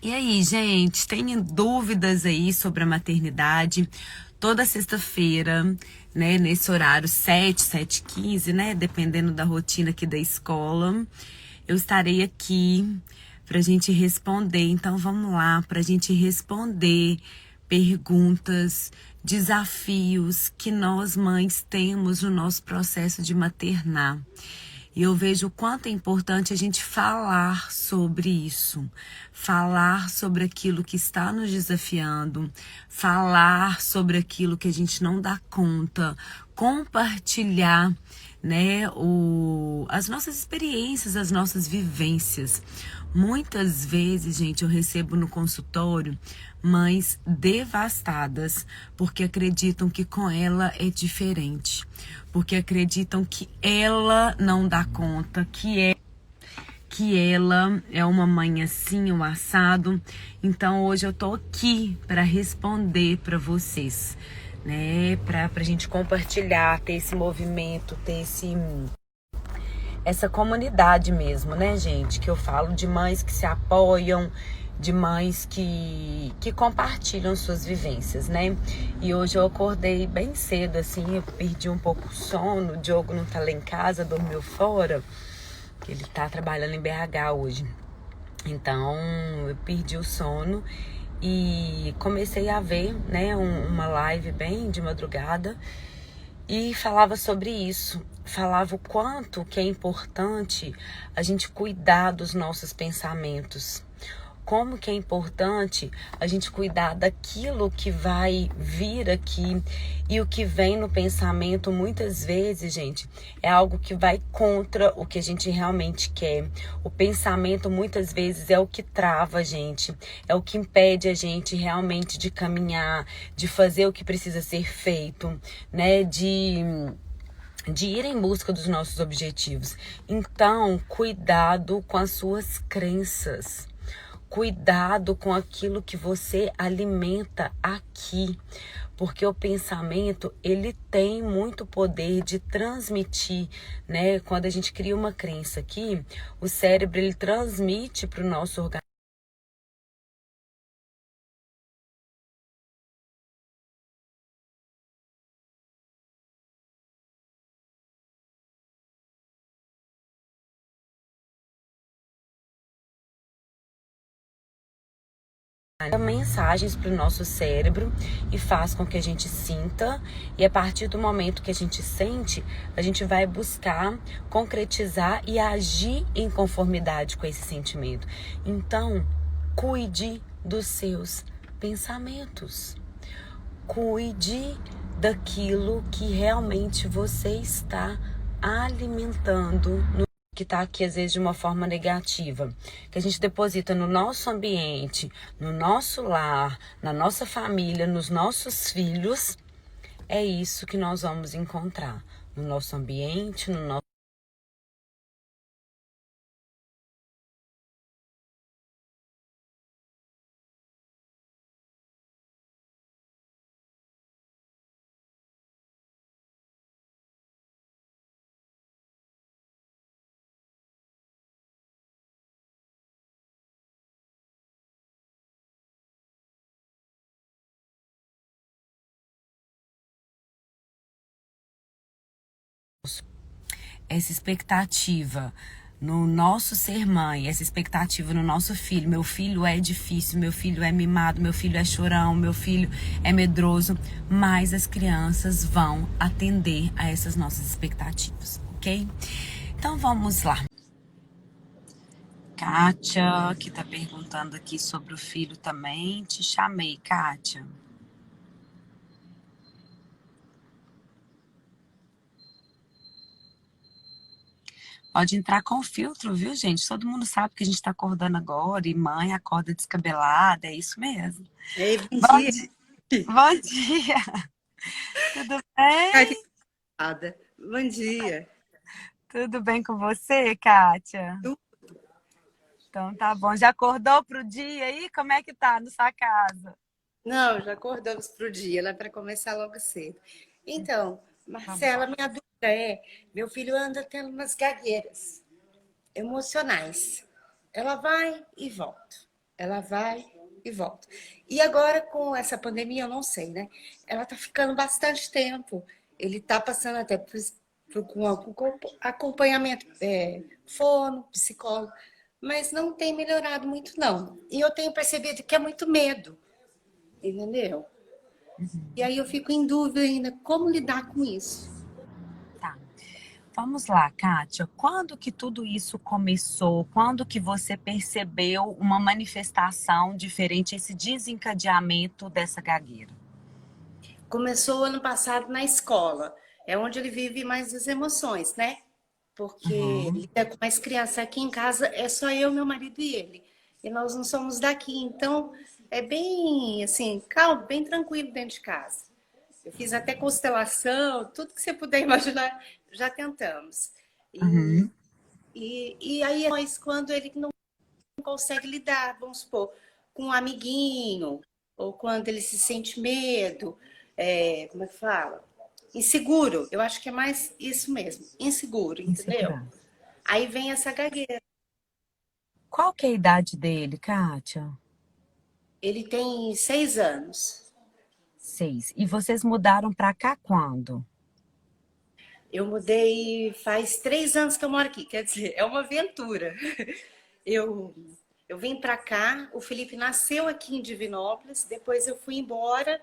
E aí, gente, tem dúvidas aí sobre a maternidade? Toda sexta-feira, né, nesse horário 7h, 7h15, né, dependendo da rotina aqui da escola, eu estarei aqui para a gente responder. Então, vamos lá, para a gente responder perguntas, desafios que nós mães temos no nosso processo de maternar. E eu vejo o quanto é importante a gente falar sobre isso, falar sobre aquilo que está nos desafiando, falar sobre aquilo que a gente não dá conta, compartilhar, né, as nossas experiências, as nossas vivências. Muitas vezes, gente, eu recebo no consultório mães devastadas porque acreditam que com ela é diferente, porque acreditam que ela não dá conta, que ela é uma mãe assim, um assado. Então hoje eu tô aqui para responder para vocês, né? Pra gente compartilhar, ter esse movimento, ter essa comunidade mesmo, né, gente? Que eu falo de mães que se apoiam, de mães que compartilham suas vivências, né? E hoje eu acordei bem cedo, assim, eu perdi um pouco o sono, o Diogo não tá lá em casa, dormiu fora, que ele tá trabalhando em BH hoje. Então, eu perdi o sono e comecei a ver, né, uma live bem de madrugada e falava sobre isso. Falava o quanto que é importante a gente cuidar dos nossos pensamentos. Como que é importante a gente cuidar daquilo que vai vir aqui. E o que vem no pensamento, muitas vezes, gente, é algo que vai contra o que a gente realmente quer. O pensamento, muitas vezes, é o que trava a gente. É o que impede a gente realmente de caminhar, de fazer o que precisa ser feito, né? De ir em busca dos nossos objetivos. Então, cuidado com as suas crenças. Cuidado com aquilo que você alimenta aqui, porque o pensamento, ele tem muito poder de transmitir, né? Quando a gente cria uma crença aqui, o cérebro, ele transmite para o nosso organismo mensagens para o nosso cérebro e faz com que a gente sinta, e a partir do momento que a gente sente, a gente vai buscar concretizar e agir em conformidade com esse sentimento. Então, cuide dos seus pensamentos. Cuide daquilo que realmente você está alimentando que está aqui às vezes de uma forma negativa, que a gente deposita no nosso ambiente, no nosso lar, na nossa família, nos nossos filhos, é isso que nós vamos encontrar no nosso ambiente, no nosso essa expectativa no nosso ser mãe, essa expectativa no nosso filho. Meu filho é difícil, meu filho é mimado, meu filho é chorão, meu filho é medroso. Mas as crianças vão atender a essas nossas expectativas, ok? Então vamos lá. Kátia, que tá perguntando aqui sobre o filho também. Te chamei, Kátia. Pode entrar com filtro, viu, gente? Todo mundo sabe que a gente tá acordando agora e mãe acorda descabelada, é isso mesmo. Ei, bom Bom dia. dia. Bom dia. Tudo Ai, que bem? nada. Bom dia. Tudo bem com você, Kátia? Então tá bom. Já acordou pro dia aí? Como é que tá na sua casa? Não, já acordamos para o dia, ela é para começar logo cedo. Então, Vamos Marcela, lá. minha dúvida é, meu filho anda tendo umas gagueiras emocionais. Ela vai e volta. Ela vai e volta. E agora, com essa pandemia, eu não sei, né? Ela tá ficando bastante tempo. Ele tá passando até com acompanhamento, fono, psicólogo, mas não tem melhorado muito, não. E eu tenho percebido que é muito medo, entendeu? E Uhum. aí eu fico em dúvida ainda como lidar com isso. Tá. Vamos lá, Kátia. Quando que tudo isso começou? Quando que você percebeu uma manifestação diferente, esse desencadeamento dessa gagueira? Começou ano passado na escola, é onde ele vive mais as emoções, né? Porque Uhum, lida com mais criança. Aqui em casa é só eu, meu marido e ele. E nós não somos daqui, então é bem assim, calmo, bem tranquilo dentro de casa. Eu fiz até constelação, tudo que você puder imaginar, já tentamos. E, uhum, e aí, nós, quando ele não consegue lidar, vamos supor, com um amiguinho, ou quando ele se sente medo, como é que fala? Inseguro, eu acho que é mais isso mesmo, inseguro, entendeu? insegurança. Aí vem essa gagueira. Qual que é a idade dele, Kátia? Ele tem 6 anos. 6. E vocês mudaram pra cá quando? Eu mudei faz 3 anos que eu moro aqui, quer dizer, é uma aventura. Eu, eu vim para cá, o Felipe nasceu aqui em Divinópolis, depois eu fui embora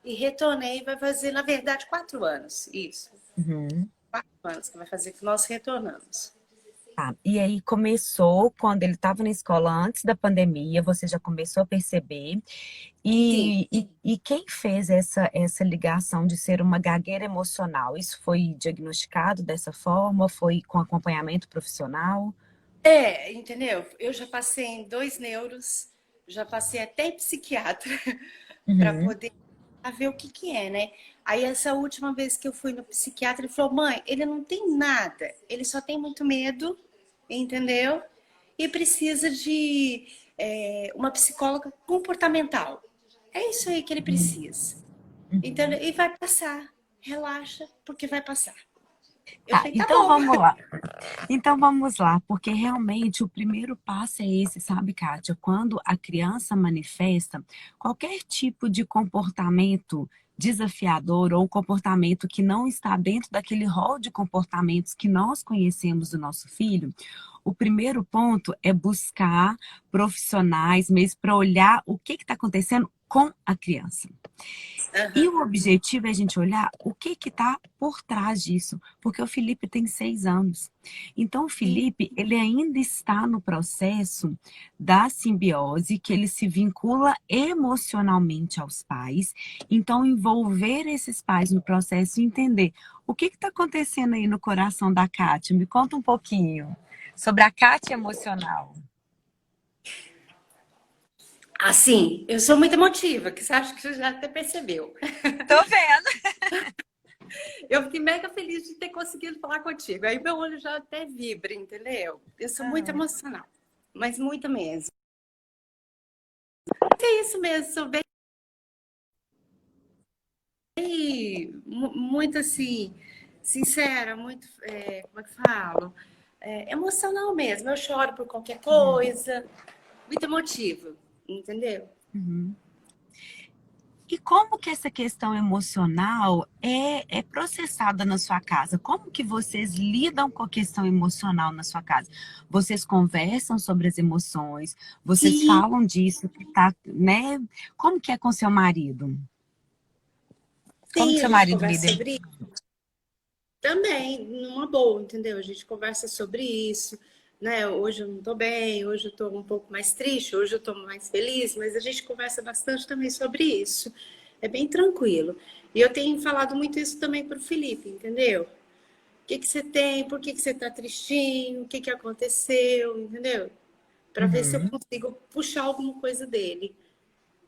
e retornei, vai fazer, na verdade, 4 anos, isso. Uhum. 4 anos que vai fazer que nós retornamos. Tá. E aí começou quando ele estava na escola antes da pandemia, você já começou a perceber. Sim, E quem fez essa ligação de ser uma gagueira emocional? Isso foi diagnosticado dessa forma? Foi com acompanhamento profissional? entendeu? Eu já passei em 2 neuros, já passei até em psiquiatra para Uhum. poder ver o que que é, né? Aí essa última vez que eu fui no psiquiatra, ele falou: "Mãe, ele não tem nada, ele só tem muito medo, entendeu? E precisa de uma psicóloga comportamental. É isso aí que ele precisa. Então, Uhum. e vai passar. Relaxa, porque vai passar." Eu Tá, falei: "Tá então bom." vamos lá. Então vamos lá, porque realmente o primeiro passo é esse, sabe, Kátia? Quando a criança manifesta qualquer tipo de comportamento desafiador ou comportamento que não está dentro daquele rol de comportamentos que nós conhecemos do nosso filho, o primeiro ponto é buscar profissionais mesmo para olhar o que está acontecendo com a criança. E Aham. o objetivo é a gente olhar o que está por trás disso, porque o Felipe tem 6 anos. Então, o Sim, Felipe, ele ainda está no processo da simbiose, que ele se vincula emocionalmente aos pais. Então, envolver esses pais no processo e entender o que está acontecendo aí no coração da Kátia. Me conta um pouquinho sobre a Kátia emocional. assim, eu sou muito emotiva, que você acha que você já até percebeu. Tô vendo. Eu fiquei mega feliz de ter conseguido falar contigo. Aí meu olho já até vibra, entendeu? Eu sou muito Aham. emocional, mas muito mesmo. É isso mesmo, sou bem muito assim, sincera, muito, como é que falo? Emocional mesmo. Eu choro por qualquer coisa, muito emotiva, entendeu? Uhum. E como que essa questão emocional é processada na sua casa? Como que vocês lidam com a questão emocional na sua casa? Vocês conversam sobre as emoções? Vocês Sim, falam disso que tá, né? Como que é com seu marido? Como que sim, a seu gente marido conversa lida? sobre isso também, numa boa, entendeu? A gente conversa sobre isso, né? Hoje eu não tô bem, hoje eu tô um pouco mais triste, hoje eu tô mais feliz, mas a gente conversa bastante também sobre isso. É bem tranquilo. E eu tenho falado muito isso também pro Felipe, entendeu? O que que você tem? Por que que você tá tristinho? O que que aconteceu? Entendeu? Para ver se eu Uhum. consigo puxar alguma coisa dele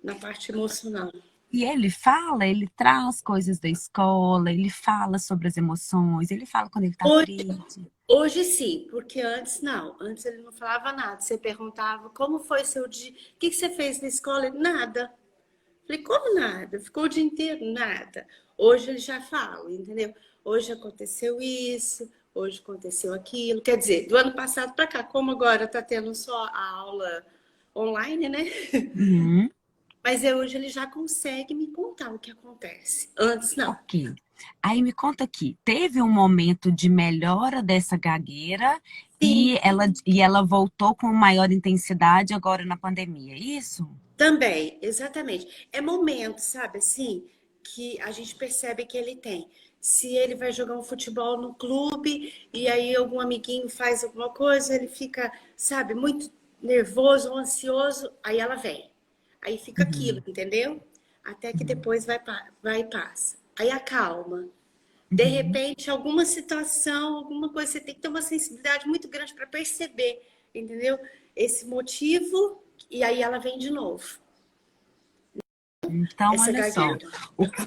na parte emocional. E ele fala, ele traz coisas da escola, ele fala sobre as emoções, ele fala quando ele tá Hoje, triste. hoje sim, porque antes não. Antes ele não falava nada. Você perguntava como foi seu dia, o que que você fez na escola? Nada. Falei, como nada? Ficou o dia inteiro? Nada. Hoje ele já fala, entendeu? Hoje aconteceu isso, hoje aconteceu aquilo. Quer dizer, do ano passado para cá, como agora está tendo só a aula online, né? Uhum. Mas hoje ele já consegue me contar o que acontece. Antes, não. Ok. Aí me conta aqui, teve um momento de melhora dessa gagueira Sim, e ela voltou com maior intensidade agora na pandemia, é isso? também, exatamente. É momento, sabe, assim, que a gente percebe que ele tem. Se ele vai jogar um futebol no clube e aí algum amiguinho faz alguma coisa, ele fica, sabe, muito nervoso ou ansioso, aí ela vem. Aí fica aquilo, Uhum, entendeu? Até que uhum, depois vai e passa. Aí acalma. De uhum. repente, alguma situação, alguma coisa, você tem que ter uma sensibilidade muito grande para perceber, entendeu? Esse motivo, e aí ela vem de novo, Então, essa olha só, gagueira. o que,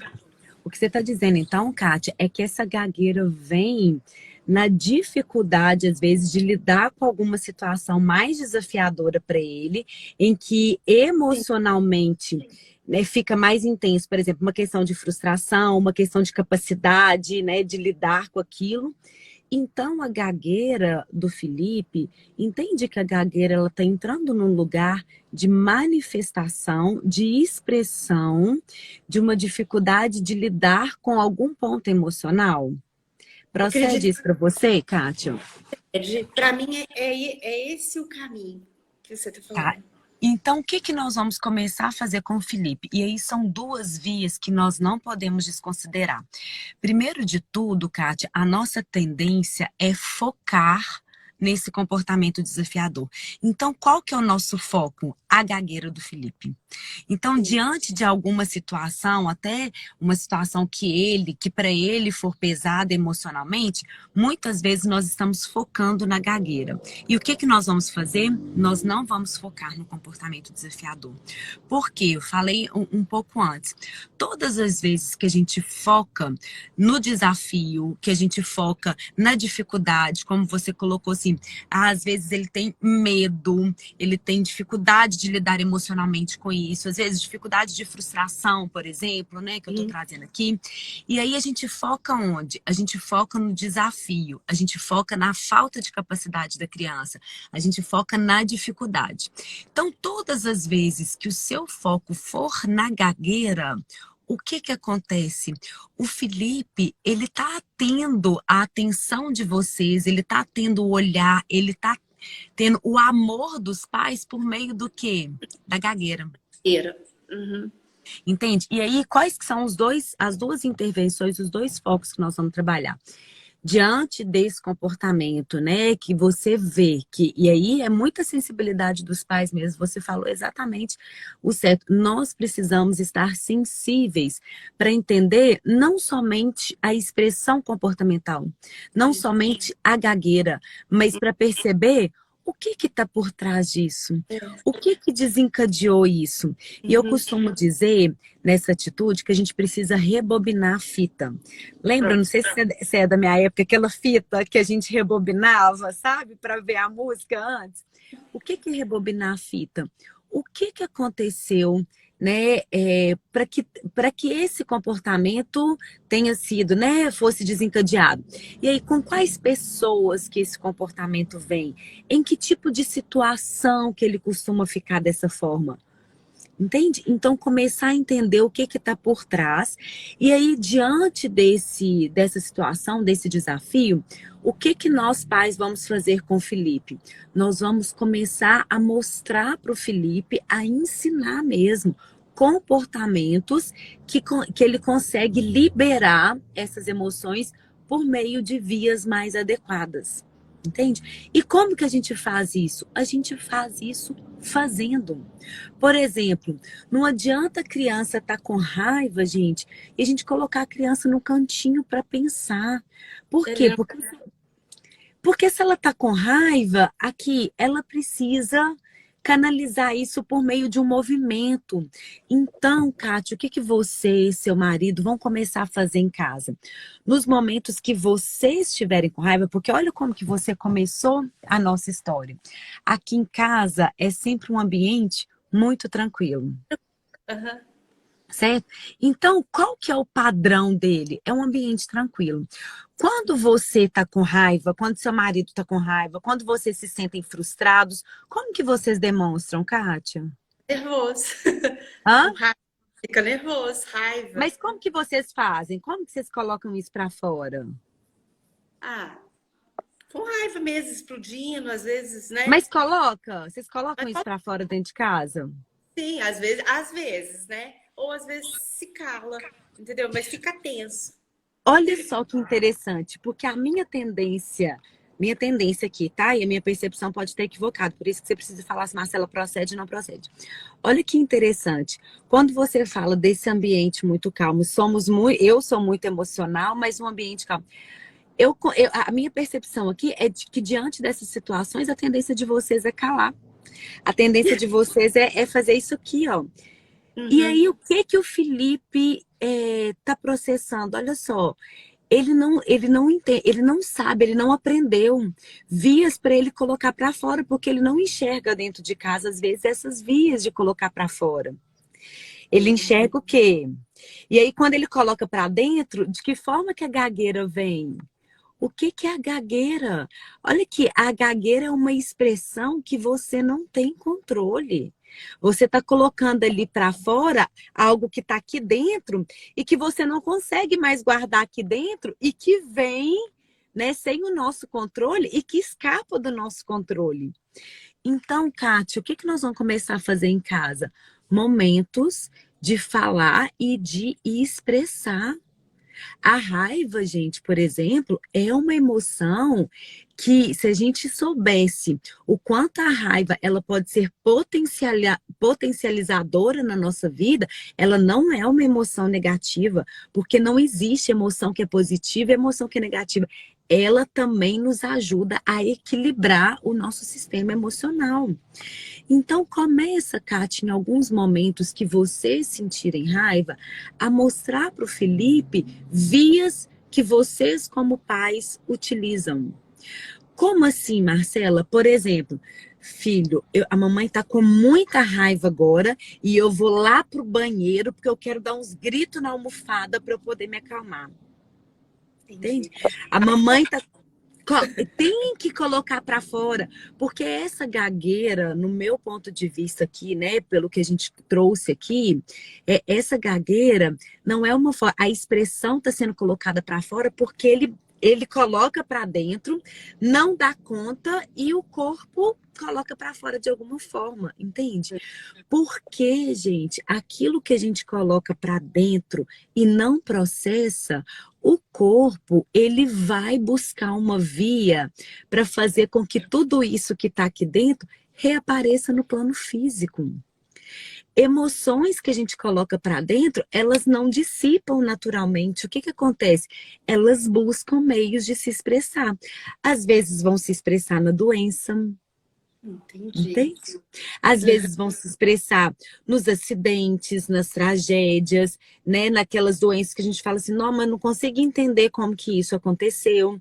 o que você está dizendo, então, Kátia, é que essa gagueira vem na dificuldade, às vezes, de lidar com alguma situação mais desafiadora para ele, em que Sim, emocionalmente, né, fica mais intenso, por exemplo, uma questão de frustração, uma questão de capacidade, né, de lidar com aquilo. Então, a gagueira do Felipe, entende que a gagueira ela está entrando num lugar de manifestação, de expressão, de uma dificuldade de lidar com algum ponto emocional? eu Procede acredito isso para você, Kátia? que para mim é esse o caminho que você está Tá. falando. Então, o que que nós vamos começar a fazer com o Felipe? E aí são duas vias que nós não podemos desconsiderar. Primeiro de tudo, Kátia, a nossa tendência é focar nesse comportamento desafiador. Então, qual que é o nosso foco? A gagueira do Felipe. Então, Sim, diante de alguma situação, até uma situação que para ele for pesada emocionalmente, muitas vezes nós estamos focando na gagueira. E o que que nós vamos fazer? Nós não vamos focar no comportamento desafiador. Por quê? Eu falei um pouco antes. Todas as vezes que a gente foca no desafio, que a gente foca na dificuldade, como você colocou assim, às vezes ele tem medo, ele tem dificuldade de lidar emocionalmente com isso, às vezes dificuldade de frustração, por exemplo, né, que eu tô uhum, trazendo aqui. E aí a gente foca onde? A gente foca no desafio, a gente foca na falta de capacidade da criança, a gente foca na dificuldade. Então, todas as vezes que o seu foco for na gagueira, o que que acontece? O Felipe, ele tá tendo a atenção de vocês, ele tá tendo o olhar, ele tá tendo o amor dos pais por meio do quê? Da gagueira. gagueira. Uhum. Entende? E aí, quais que são as duas intervenções, os dois focos que nós vamos trabalhar? Diante desse comportamento, né, que você vê que, e aí é muita sensibilidade dos pais mesmo, você falou exatamente o certo. Nós precisamos estar sensíveis para entender não somente a expressão comportamental, não somente a gagueira, mas para perceber o que está por trás disso? O que desencadeou isso? E eu Uhum. costumo dizer nessa atitude que a gente precisa rebobinar a fita. Lembra, não sei se é da minha época, aquela fita que a gente rebobinava, sabe, para ver a música antes. O que é rebobinar a fita? O que aconteceu, né, para que esse comportamento tenha sido, né, fosse desencadeado? E aí, com quais pessoas que esse comportamento vem? Em que tipo de situação que ele costuma ficar dessa forma? Entende? Então, começar a entender o que está por trás. E aí, diante dessa situação, desse desafio, o que nós pais vamos fazer com o Felipe? Nós vamos começar a mostrar para o Felipe, a ensinar mesmo comportamentos que ele consegue liberar essas emoções por meio de vias mais adequadas. Entende? E como que a gente faz isso? A gente faz isso fazendo. Por exemplo, não adianta a criança estar com raiva, gente, e a gente colocar a criança no cantinho para pensar. Por quê? Ele Porque se ela está com raiva, aqui ela precisa canalizar isso por meio de um movimento. Então, Kátia, o que que você e seu marido vão começar a fazer em casa? Nos momentos que vocês estiverem com raiva, porque olha como que você começou a nossa história. Aqui em casa é sempre um ambiente muito tranquilo. Aham. certo? Então, qual que é o padrão dele? É um ambiente tranquilo. Quando você tá com raiva, quando seu marido tá com raiva, quando vocês se sentem frustrados, como que vocês demonstram, Kátia? Nervoso. Hã? Com raiva. Fica nervoso, raiva. Mas como que vocês fazem? Como que vocês colocam isso pra fora? Ah, com raiva mesmo, explodindo, às vezes, né? Mas coloca, vocês colocam Mas isso pra fora dentro de casa? sim, às vezes, né? Ou às vezes se cala, entendeu? Mas fica tenso. Olha só que interessante, porque a minha tendência aqui, tá? E a minha percepção pode ter equivocado, por isso que você precisa falar se Marcela procede ou não procede. Olha que interessante. Quando você fala desse ambiente muito calmo, eu sou muito emocional, mas um ambiente calmo. A minha percepção aqui é de que diante dessas situações, a tendência de vocês é calar. A tendência de vocês é fazer isso aqui, ó. E Uhum. aí, o que que o Felipe tá processando? Olha só, ele não entende, ele não sabe, ele não aprendeu vias para ele colocar para fora, porque ele não enxerga dentro de casa, às vezes, essas vias de colocar para fora. Ele Sim. enxerga o quê? E aí, quando ele coloca para dentro, de que forma que a gagueira vem? O que que é a gagueira? Olha aqui, a gagueira é uma expressão que você não tem controle. Você está colocando ali para fora algo que está aqui dentro e que você não consegue mais guardar aqui dentro e que vem, né, sem o nosso controle e que escapa do nosso controle. Então, Kátia, o que que nós vamos começar a fazer em casa? Momentos de falar e de expressar. A raiva, gente, por exemplo, é uma emoção que, se a gente soubesse o quanto a raiva ela pode ser potencializadora na nossa vida, ela não é uma emoção negativa, porque não existe emoção que é positiva e emoção que é negativa. Ela também nos ajuda a equilibrar o nosso sistema emocional. Então, começa, Kátia, em alguns momentos que vocês sentirem raiva, a mostrar para o Felipe vias que vocês, como pais, utilizam. Como assim, Marcela? Por exemplo, filho, a mamãe está com muita raiva agora e eu vou lá pro banheiro porque eu quero dar uns gritos na almofada para eu poder me acalmar. Entende? Entendi. A mamãe tá tem que colocar para fora, porque essa gagueira, no meu ponto de vista aqui, né, pelo que a gente trouxe aqui, essa gagueira não é uma a expressão está sendo colocada para fora porque ele coloca para dentro, não dá conta e o corpo coloca para fora de alguma forma, entende? Porque, gente, aquilo que a gente coloca para dentro e não processa, o corpo, ele vai buscar uma via para fazer com que tudo isso que está aqui dentro reapareça no plano físico. Emoções que a gente coloca para dentro, elas não dissipam naturalmente. O que que acontece? Elas buscam meios de se expressar. Às vezes vão se expressar na doença, Entendi. entende? Às vezes vão se expressar nos acidentes, nas tragédias, né? Naquelas doenças que a gente fala assim, não, mas não consigo entender como que isso aconteceu.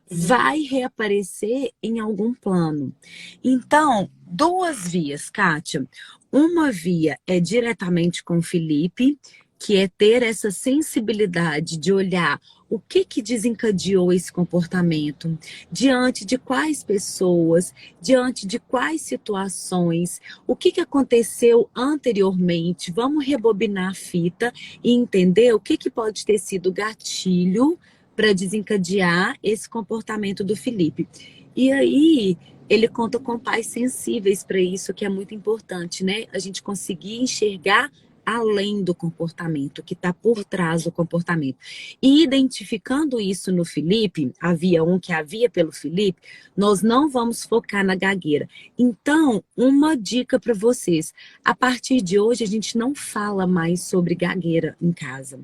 Vai reaparecer em algum plano. Então, duas vias, Kátia. Uma via é diretamente com o Felipe, que é ter essa sensibilidade de olhar o que que desencadeou esse comportamento, diante de quais pessoas, diante de quais situações, o que que aconteceu anteriormente. Vamos rebobinar a fita e entender o que que pode ter sido gatilho para desencadear esse comportamento do Felipe. E aí, ele conta com pais sensíveis para isso, que é muito importante, né? A gente conseguir enxergar além do comportamento, que está por trás do comportamento. E identificando isso no Felipe, havia um que havia pelo Felipe, nós não vamos focar na gagueira. Então, uma dica para vocês: a partir de hoje, a gente não fala mais sobre gagueira em casa.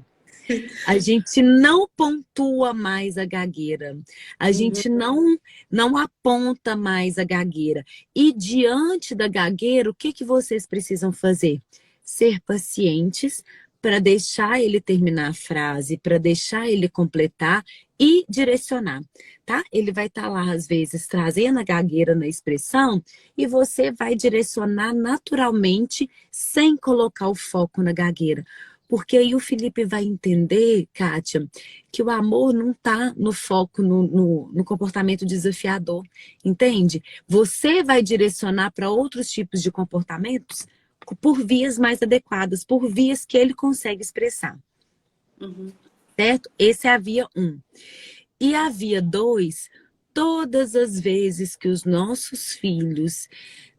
A gente não pontua mais a gagueira. A Uhum. gente não aponta mais a gagueira. E diante da gagueira, o que que vocês precisam fazer? Ser pacientes para deixar ele terminar a frase, para deixar ele completar e direcionar, tá? Ele vai estar lá, às vezes, trazendo a gagueira na expressão e você vai direcionar naturalmente, sem colocar o foco na gagueira. Porque aí o Felipe vai entender, Kátia, que o amor não está no foco no comportamento desafiador, entende? Você vai direcionar para outros tipos de comportamentos por vias mais adequadas, por vias que ele consegue expressar, certo? Esse é a via 1. E a via 2, todas as vezes que os nossos filhos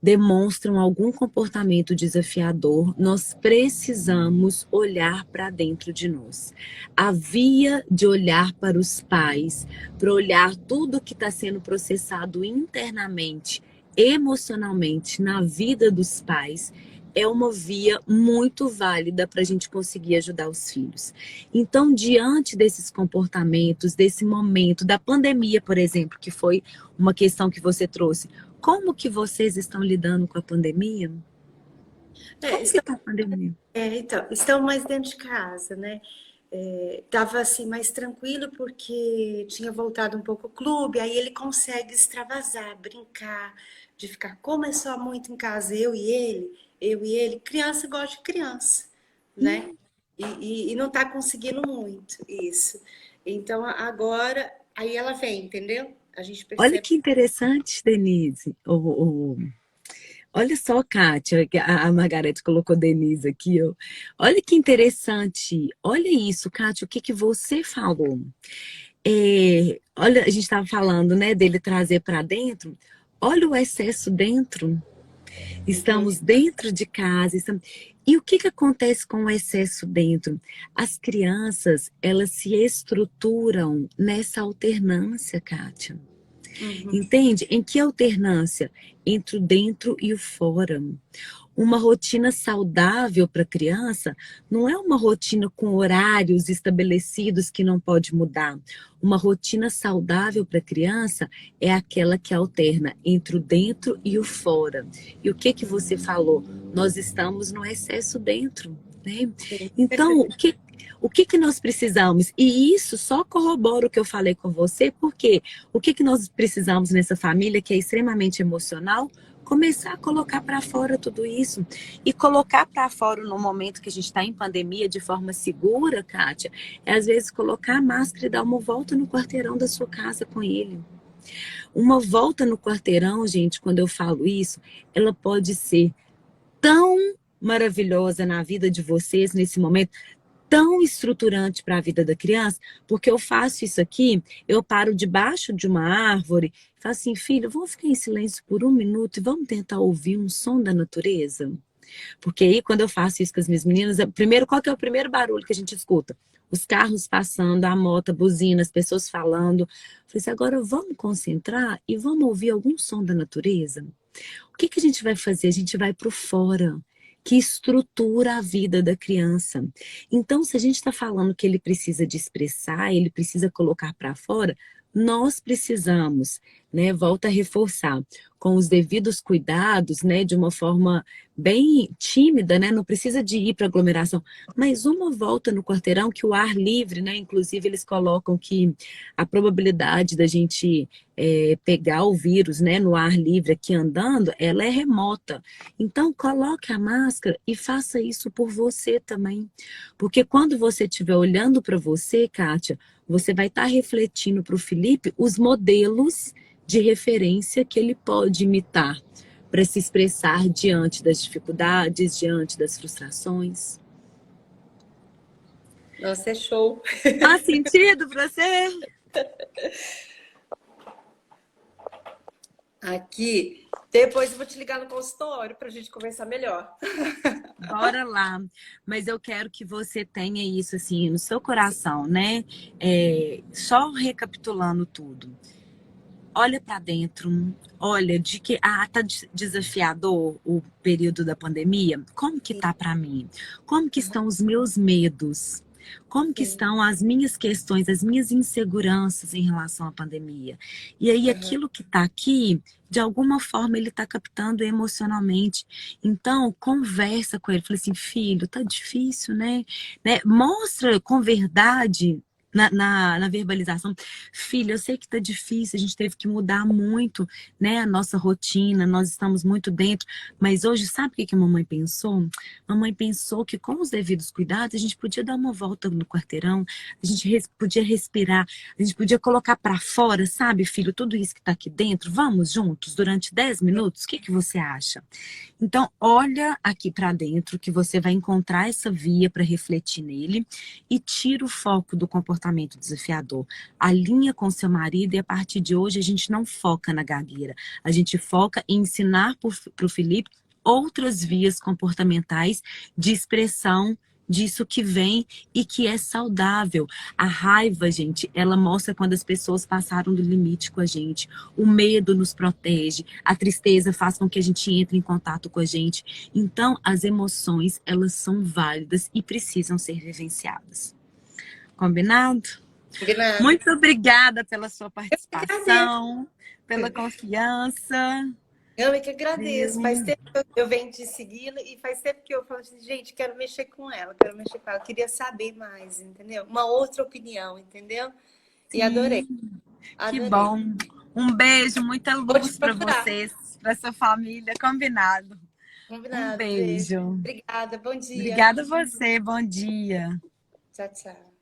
demonstram algum comportamento desafiador, nós precisamos olhar para dentro de nós. A via de olhar para os pais, para olhar tudo que está sendo processado internamente, emocionalmente, na vida dos pais, é uma via muito válida para a gente conseguir ajudar os filhos. Então, diante desses comportamentos, desse momento, da pandemia, por exemplo, que foi uma questão que você trouxe, como que vocês estão lidando com a pandemia? Como que está a pandemia? Então, estão mais dentro de casa, né? Tava assim mais tranquilo porque tinha voltado um pouco ao clube, aí ele consegue extravasar, brincar, de ficar como é só muito em casa, eu e ele, criança gosta de criança, né? E não tá conseguindo muito isso. Então agora aí ela vem, entendeu? A gente Olha percebe. que interessante, Denise. Olha só, Kátia, que a Margarete colocou Denise aqui, ó. Olha que interessante. Olha isso, Kátia, o que que você falou? Olha, a gente estava falando, né, dele trazer para dentro. Olha o excesso dentro. Estamos dentro de casa. E o que que acontece com o excesso dentro? As crianças, elas se estruturam nessa alternância, Kátia. Entende? Em que alternância? Entre o dentro e o fora. Uma rotina saudável para a criança não é uma rotina com horários estabelecidos que não pode mudar. Uma rotina saudável para a criança é aquela que alterna entre o dentro e o fora. E o que que você falou? Nós estamos no excesso dentro, né? Então, o que que nós precisamos? E isso só corrobora o que eu falei com você, porque o que que nós precisamos nessa família que é extremamente emocional? Começar a colocar para fora tudo isso. E colocar para fora no momento que a gente está em pandemia de forma segura, Kátia, é às vezes colocar a máscara e dar uma volta no quarteirão da sua casa com ele. Uma volta no quarteirão, gente, quando eu falo isso, ela pode ser tão maravilhosa na vida de vocês nesse momento, tão estruturante para a vida da criança, porque eu faço isso aqui, eu paro debaixo de uma árvore, falo assim, filho, vamos ficar em silêncio por 1 minuto e vamos tentar ouvir um som da natureza? Porque aí, quando eu faço isso com as minhas meninas, primeiro, qual que é o primeiro barulho que a gente escuta? Os carros passando, a moto, a buzina, as pessoas falando. Eu falei assim, agora vamos concentrar e vamos ouvir algum som da natureza? O que que a gente vai fazer? A gente vai para o fora, que estrutura a vida da criança. Então, se a gente está falando que ele precisa de expressar, ele precisa colocar para fora, nós precisamos, né, volta a reforçar, com os devidos cuidados, né, de uma forma bem tímida, né, não precisa de ir para aglomeração, mas uma volta no quarteirão que o ar livre, né, inclusive eles colocam que a probabilidade da gente pegar o vírus, né, no ar livre aqui andando, ela é remota. Então, coloque a máscara e faça isso por você também, porque quando você estiver olhando para você, Kátia, você vai estar refletindo para o Felipe os modelos de referência que ele pode imitar para se expressar diante das dificuldades, diante das frustrações. Nossa, é show. Faz sentido para você? Aqui, depois eu vou te ligar no consultório para a gente conversar melhor. Bora lá. Mas eu quero que você tenha isso assim no seu coração, né? Só recapitulando tudo. Olha para dentro, olha de que tá desafiador o período da pandemia. Como que tá para mim? Como que estão os meus medos? Como que estão as minhas questões, as minhas inseguranças em relação à pandemia? E aí aquilo que está aqui, de alguma forma ele está captando emocionalmente. Então, conversa com ele, fala assim, filho, tá difícil, né? Mostra com verdade, na verbalização. Filha, eu sei que tá difícil, a gente teve que mudar muito, né, a nossa rotina, nós estamos muito dentro, mas hoje, sabe o que que a mamãe pensou? Mamãe pensou que com os devidos cuidados, a gente podia dar uma volta no quarteirão, a gente podia respirar, a gente podia colocar para fora, sabe, filho, tudo isso que tá aqui dentro, vamos juntos durante 10 minutos? O que que você acha? Então, olha aqui para dentro que você vai encontrar essa via para refletir nele e tira o foco do comportamento desafiador. Alinha com seu marido e a partir de hoje a gente não foca na gagueira. A gente foca em ensinar para o Felipe outras vias comportamentais de expressão disso que vem e que é saudável. A raiva, gente, ela mostra quando as pessoas passaram do limite com a gente. O medo nos protege, a tristeza faz com que a gente entre em contato com a gente. Então, as emoções, elas são válidas e precisam ser vivenciadas. Combinado? Combinado. Muito obrigada pela sua participação, pela confiança. Eu é que agradeço. Faz tempo que eu venho te seguindo e faz tempo que eu falo assim, gente, quero mexer com ela, quero mexer com ela. Queria saber mais, entendeu? Uma outra opinião, entendeu? E adorei. Que bom. Um beijo, muita luz para procurar. vocês, para sua família. Combinado. Combinado. Um beijo. Obrigada, bom dia. Obrigada a você, bom dia. Tchau, tchau.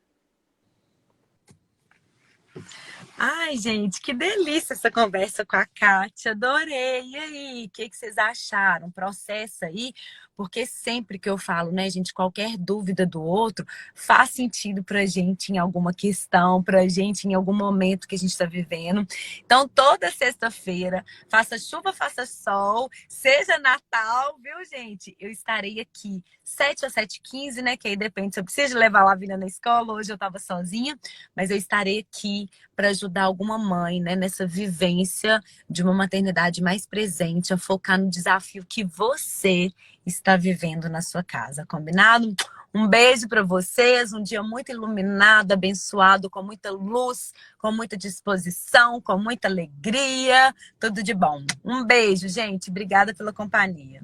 Ai, gente, que delícia essa conversa com a Kátia. Adorei. E aí, o que vocês acharam? Processa aí, porque sempre que eu falo, né, gente, qualquer dúvida do outro faz sentido pra gente em alguma questão, pra gente em algum momento que a gente está vivendo. Então, toda sexta-feira, faça chuva, faça sol, seja Natal, viu, gente? Eu estarei aqui 7 ou 7h15, né? Que aí depende se eu preciso levar a Lavínia na escola. Hoje eu estava sozinha, mas eu estarei aqui para ajudar alguma mãe, né, nessa vivência de uma maternidade mais presente, a focar no desafio que você está vivendo na sua casa, combinado? Um beijo para vocês, um dia muito iluminado, abençoado, com muita luz, com muita disposição, com muita alegria, tudo de bom. Um beijo, gente, obrigada pela companhia.